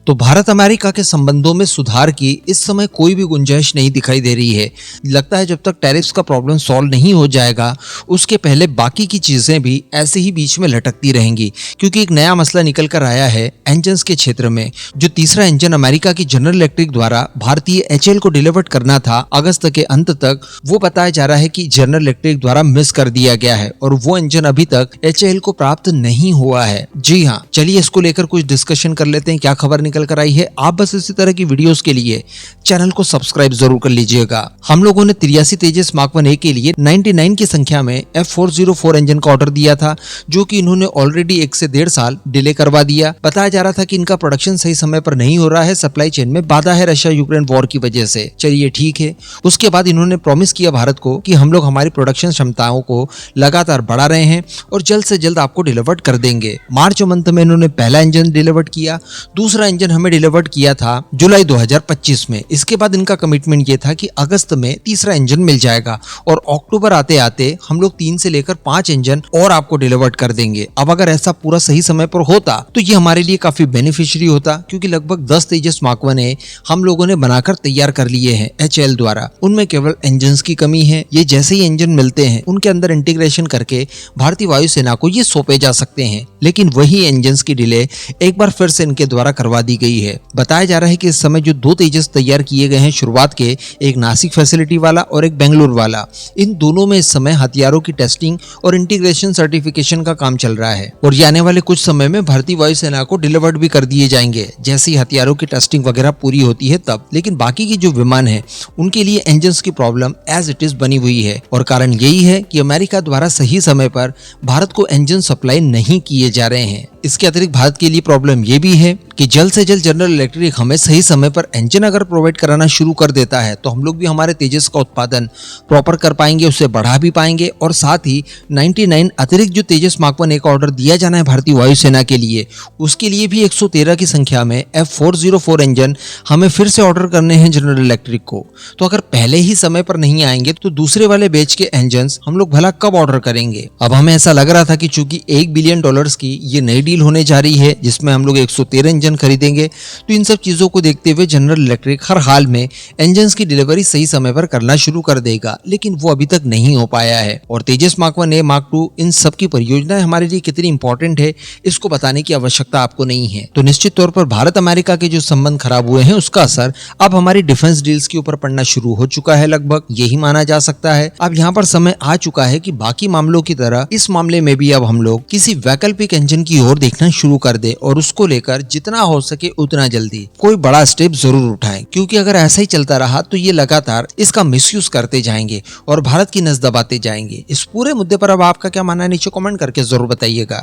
तो भारत अमेरिका के संबंधों में सुधार की इस समय कोई भी गुंजाइश नहीं दिखाई दे रही है। लगता है जब तक टैरिफ्स का प्रॉब्लम सॉल्व नहीं हो जाएगा उसके पहले बाकी की चीजें भी ऐसे ही बीच में लटकती रहेंगी, क्योंकि एक नया मसला निकल कर आया है इंजन्स के क्षेत्र में। जो तीसरा इंजन अमेरिका की जनरल इलेक्ट्रिक द्वारा भारतीय HAL को डिलीवर करना था अगस्त के अंत तक, वो बताया जा रहा है कि जनरल इलेक्ट्रिक द्वारा मिस कर दिया गया है और वो इंजन अभी तक HAL को प्राप्त नहीं हुआ है। जी हाँ, चलिए इसको लेकर कुछ डिस्कशन कर लेते हैं, क्या खबर निकल कर आई है। आप बस इसी तरह की वीडियोस के लिए चैनल को सब्सक्राइब जरूर कर लीजिएगा। हम लोगों ने 83 तेजस मार्क 1A के लिए 99 की संख्या में F404 इंजन का ऑर्डर दिया था, जो कि इन्होंने ऑलरेडी 1 से 1.5 साल डिले करवा दिया। बताया जा रहा था कि इनका प्रोडक्शन सही समय पर नहीं हो रहा है, सप्लाई चेन में बाधा है रशिया यूक्रेन वॉर की वजह से। चलिए ठीक है। उसके बाद इन्होंने प्रॉमिस किया भारत को कि हम लोग हमारी प्रोडक्शन क्षमताओं को लगातार बढ़ा रहे हैं और जल्द से जल्द आपको डिलीवर कर देंगे। मार्च मंथ में इन्होंने पहला इंजन डिलीवर किया, दूसरा इंजन हमें डिलीवर किया था जुलाई 2025 में। इसके बाद इनका कमिटमेंट ये था कि अगस्त में तीसरा इंजन मिल जाएगा और अक्टूबर आते आते हम लोग 3 से लेकर 5 इंजन और आपको डिलीवर कर देंगे। अब अगर ऐसा पूरा सही समय पर होता तो ये हमारे लिए काफी बेनिफिशियरी होता, क्योंकि लगभग 10 तेजस मार्क 1A हम लोगों ने बनाकर तैयार कर लिए हैं HAL द्वारा। उनमें केवल इंजन की कमी है। ये जैसे ही इंजन मिलते हैं उनके अंदर इंटीग्रेशन करके भारतीय वायुसेना को ये सौंपे जा सकते हैं, लेकिन वही इंजन की डिले एक बार फिर से इनके द्वारा करवा दी गई है। बताया जा रहा है कि इस समय जो 2 तेजस तैयार किए गए हैं शुरुआत के, एक नासिक फैसिलिटी वाला और एक बेंगलुरु वाला, इन दोनों में इस समय हथियारों की टेस्टिंग और इंटीग्रेशन सर्टिफिकेशन का काम चल रहा है और ये आने वाले कुछ समय में भारतीय वायुसेना को डिलीवर्ड भी कर दिए जाएंगे जैसे ही हथियारों की टेस्टिंग वगैरह पूरी होती है तब। लेकिन बाकी की जो विमान है उनके लिए इंजन की प्रॉब्लम एज इट इज बनी हुई है और कारण यही है कि अमेरिका द्वारा सही समय पर भारत को इंजन सप्लाई नहीं किए जा रहे हैं। इसके अतिरिक्त भारत के लिए प्रॉब्लम ये भी है कि जल्द से जल्द जनरल इलेक्ट्रिक हमें सही समय पर इंजन अगर प्रोवाइड कराना शुरू कर देता है तो हम लोग भी हमारे तेजस का उत्पादन प्रॉपर कर पाएंगे, उससे बढ़ा भी पाएंगे और साथ ही 99 अतिरिक्त जो तेजस मार्क 1A का ऑर्डर दिया जाना है भारतीय वायुसेना के लिए, उसके लिए भी 113 की संख्या में F404 इंजन हमें फिर से ऑर्डर करने हैं जनरल इलेक्ट्रिक को। तो अगर पहले ही समय पर नहीं आएंगे तो दूसरे वाले बैच के इंजन हम लोग भला कब ऑर्डर करेंगे। अब हमें ऐसा लग रहा था कि चूंकि $1 बिलियन की ये नई डील होने जा रही है जिसमें हम लोग 113 इंजन खरीदेंगे, तो इन सब चीजों को देखते हुए जनरल इलेक्ट्रिक हर हाल में इंजन की डिलीवरी सही समय पर करना शुरू कर देगा, लेकिन वो अभी तक नहीं हो पाया है। और तेजस मार्क 1A मार्क 2 इन सब की परियोजनाएं हमारे लिए कितनी इंपॉर्टेंट है इसको बताने की आवश्यकता आपको नहीं है। तो निश्चित तौर पर भारत अमेरिका के जो संबंध खराब हुए हैं उसका असर अब हमारी डिफेंस डील्स के ऊपर पड़ना शुरू हो चुका है, लगभग यही माना जा सकता है। अब यहाँ पर समय आ चुका है कि बाकी मामलों की तरह इस मामले में भी अब हम लोग किसी वैकल्पिक इंजन की ओर देखना शुरू कर दे और उसको लेकर जितना हो सके उतना जल्दी कोई बड़ा स्टेप जरूर उठाएं, क्योंकि अगर ऐसा ही चलता रहा तो ये लगातार इसका मिसयूज करते जाएंगे और भारत की नस दबाते जाएंगे। इस पूरे मुद्दे पर अब आपका क्या मानना है नीचे कमेंट करके जरूर बताइएगा।